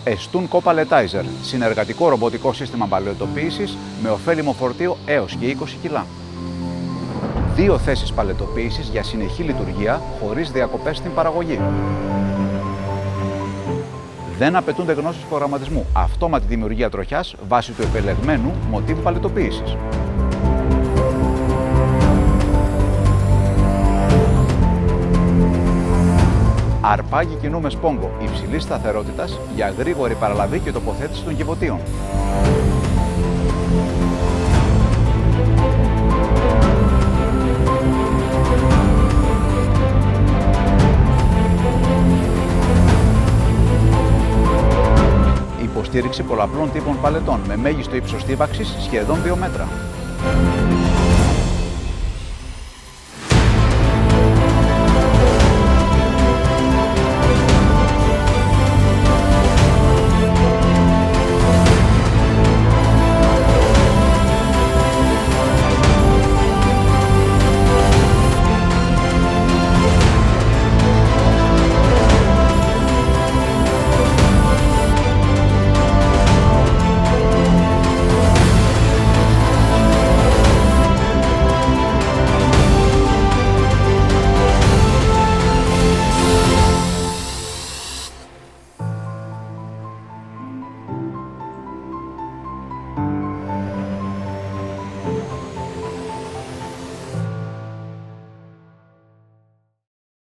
Estoon Co-Palletizer, συνεργατικό ρομποτικό σύστημα παλαιτοποίησης με ωφέλιμο φορτίο έως και 20 κιλά. 2 θέσεις παλαιτοποίησης για συνεχή λειτουργία χωρίς διακοπές στην παραγωγή. Δεν απαιτούνται γνώσεις προγραμματισμού. Αυτόματη δημιουργία τροχιάς βάσει του επιλεγμένου μοτίβου παλαιτοποίησης. Αρπάγι κοινού με σπόγκο υψηλής σταθερότητας για γρήγορη παραλαβή και τοποθέτηση των κυβωτίων. Υποστήριξη πολλαπλών τύπων παλετών με μέγιστο ύψος στίβαξης σχεδόν 2 μέτρα.